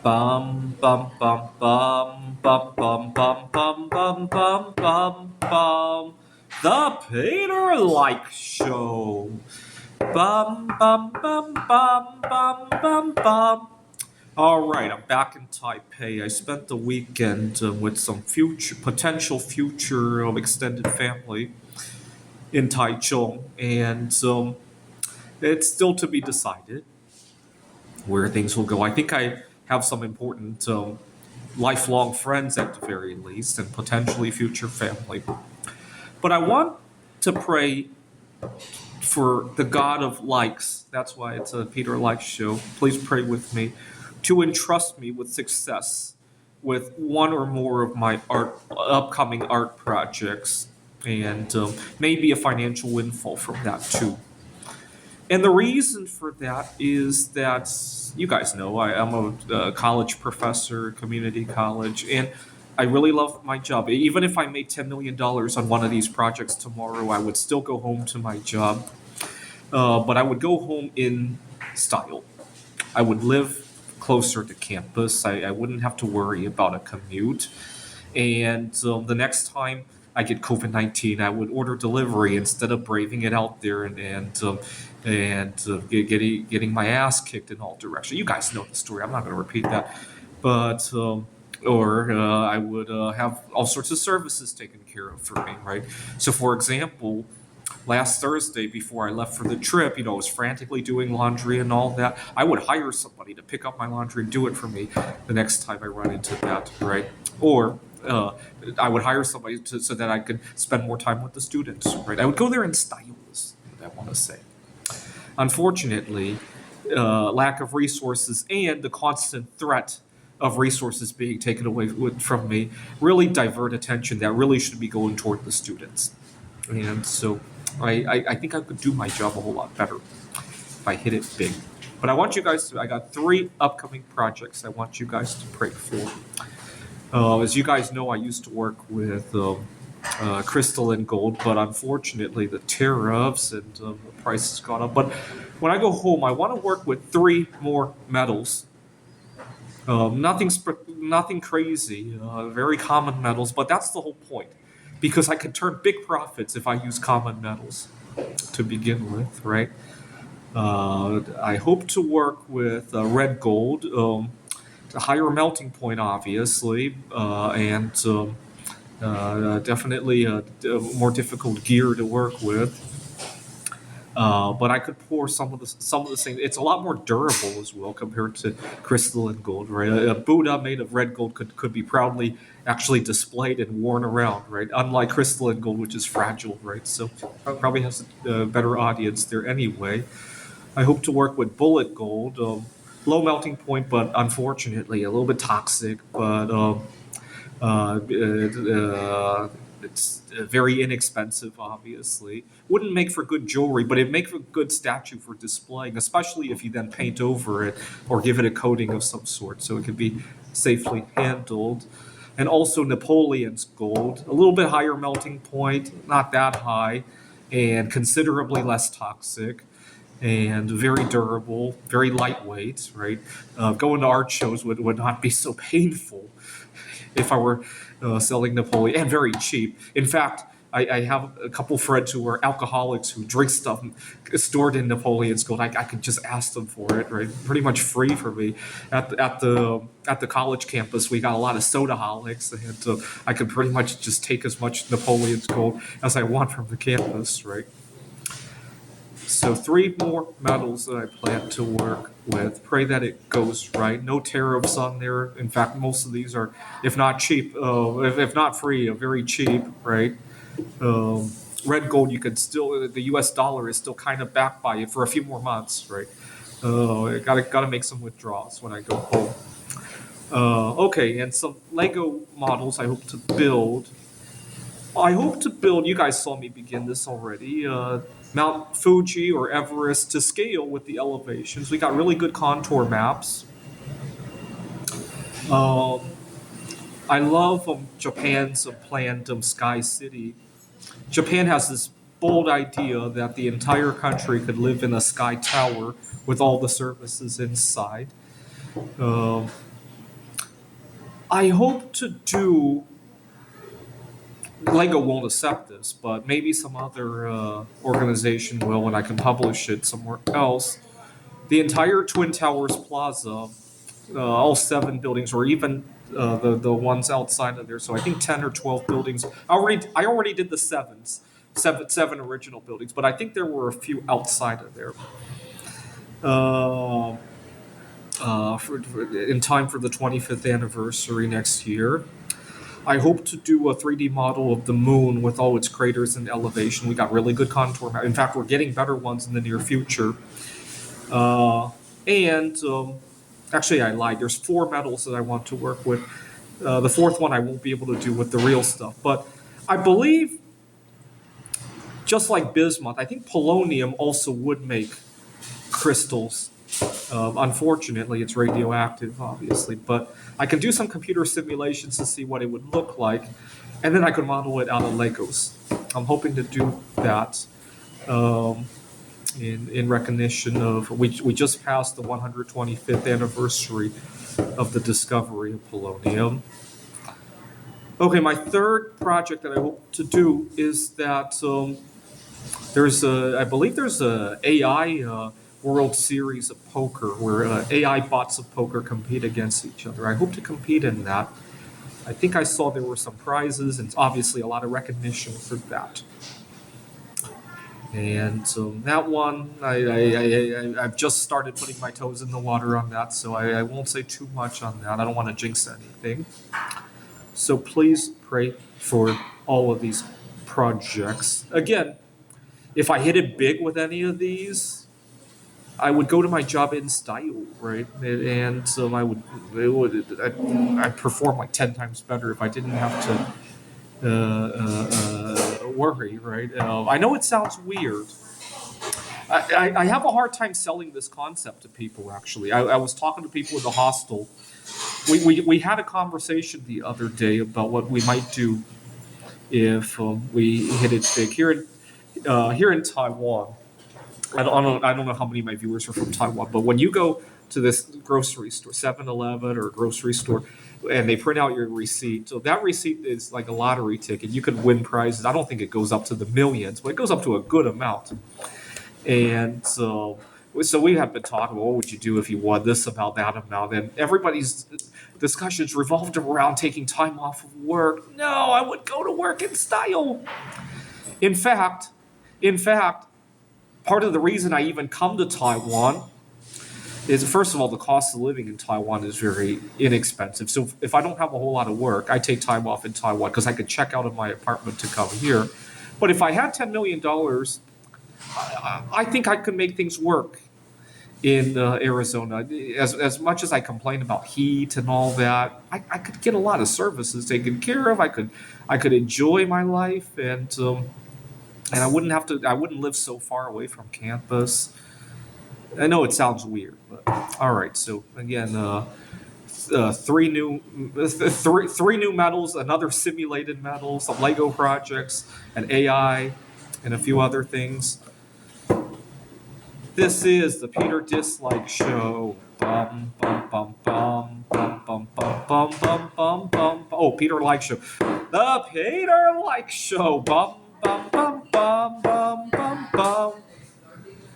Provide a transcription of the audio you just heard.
Bum bum bum bum bum bum bum bum bum bum bum bum. The Peter Like Show. Bum bum bum bum bum bum bum. All right, I'm back in Taipei. I spent the weekend with some potential future extended family in Taichung, and it's still to be decided where things will go. I think I have some important lifelong friends at the very least, and potentially future family. But I want to pray for the God of likes. That's why it's a Peter Likes show. Please pray with me to entrust me with success with one or more of my upcoming art projects, and maybe a financial windfall from that too. And the reason for that is that you guys know I'm a college professor, community college, and I really love my job. Even if I made $10 million on one of these projects tomorrow, I would still go home to my job. But I would go home in style. I would live closer to campus. I wouldn't have to worry about a commute. And the next time I get COVID-19, I would order delivery instead of braving it out there and getting my ass kicked in all directions. You guys know the story. I'm not going to repeat that. But or I would have all sorts of services taken care of for me, right? So, for example, last Thursday before I left for the trip, I was frantically doing laundry and all that. I would hire somebody to pick up my laundry and do it for me the next time I run into that, right? Or I would hire somebody so that I could spend more time with the students, right? I would go there in style, is what I want to say. Unfortunately, lack of resources and the constant threat of resources being taken away from me really divert attention that really should be going toward the students. And so I think I could do my job a whole lot better if I hit it big. But I want you guys to, I got 3 upcoming projects I want you guys to pray for. As you guys know, I used to work with crystal and gold, but unfortunately the tariffs and the prices got up. But when I go home, I want to work with 3 more metals. Nothing crazy, very common metals, but that's the whole point. Because I can turn big profits if I use common metals to begin with, right? I hope to work with red gold, a higher melting point, obviously, and definitely a more difficult gear to work with. But I could pour some of the same. It's a lot more durable as well compared to crystal and gold, right? A Buddha made of red gold could be proudly actually displayed and worn around, right? Unlike crystal and gold, which is fragile, right? So probably has a better audience there anyway. I hope to work with bullet gold, low melting point, but unfortunately a little bit toxic, but it's very inexpensive, obviously. Wouldn't make for good jewelry, but it'd make for a good statue for displaying, especially if you then paint over it or give it a coating of some sort so it could be safely handled. And also Napoleon's gold, a little bit higher melting point, not that high, and considerably less toxic and very durable, very lightweight, right? Going to art shows would not be so painful if I were selling Napoleon, and very cheap. In fact, I have a couple friends who are alcoholics who drink stuff stored in Napoleon's gold. I could just ask them for it, right? Pretty much free for me. At the college campus, we got a lot of sodaholics, and I could pretty much just take as much Napoleon's gold as I want from the campus, right? So 3 more metals that I plan to work with. Pray that it goes right. No tariffs on there. In fact, most of these are, if not cheap, if not free, very cheap, right? Red gold, you could still, the U.S. dollar is still kind of backed by it for a few more months, right? I gotta make some withdrawals when I go home. Okay, and some Lego models I hope to build. I hope to build, you guys saw me begin this already, Mount Fuji or Everest to scale with the elevations. We got really good contour maps. Um, I love Japan's planned Sky City. Japan has this bold idea that the entire country could live in a sky tower with all the services inside. Um, I hope to do. Lego won't accept this, but maybe some other organization will, and I can publish it somewhere else. The entire Twin Towers Plaza, all 7 buildings, or even the ones outside of there. So I think 10 or 12 buildings. I already did the seven original buildings, but I think there were a few outside of there. Uh, in time for the 25th anniversary next year. I hope to do a 3D model of the moon with all its craters and elevation. We got really good contour. In fact, we're getting better ones in the near future. And actually, I lied. There's 4 metals that I want to work with. The fourth one I won't be able to do with the real stuff. But I believe, just like bismuth, I think polonium also would make crystals. Unfortunately, it's radioactive, obviously, but I can do some computer simulations to see what it would look like, and then I could model it out of Legos. I'm hoping to do that in recognition of we just passed the 125th anniversary of the discovery of polonium. Okay, my third project that I hope to do is that I believe there's a AI World Series of Poker where AI bots of poker compete against each other. I hope to compete in that. I think I saw there were some prizes and obviously a lot of recognition for that. And that one, I've just started putting my toes in the water on that, so I won't say too much on that. I don't want to jinx anything. So please pray for all of these projects. Again, if I hit it big with any of these, I would go to my job in style, right? And I'd perform like 10 times better if I didn't have to worry, right? I know it sounds weird. I have a hard time selling this concept to people, actually. I was talking to people in the hostel. We had a conversation the other day about what we might do if we hit it big. Here in Taiwan, I don't know how many of my viewers are from Taiwan, but when you go to this grocery store, 7-Eleven or grocery store, and they print out your receipt, so that receipt is like a lottery ticket. You could win prizes. I don't think it goes up to the millions, but it goes up to a good amount. And so we have been talking about what would you do if you won this amount, that amount, and everybody's discussions revolved around taking time off of work. No, I would go to work in style. In fact, part of the reason I even come to Taiwan is, first of all, the cost of living in Taiwan is very inexpensive. So if I don't have a whole lot of work, I take time off in Taiwan because I could check out of my apartment to come here. But if I had $10 million, I think I could make things work in Arizona. As much as I complain about heat and all that, I could get a lot of services taken care of. I could enjoy my life, and I wouldn't live so far away from campus. I know it sounds weird, but all right. So again, three new medals, another simulated medal, some Lego projects, an AI, and a few other things. This is the Peter Dislike Show. Bum bum bum bum bum bum bum bum bum bum bum. Oh, Peter Like Show. The Peter Like Show. Bum bum bum bum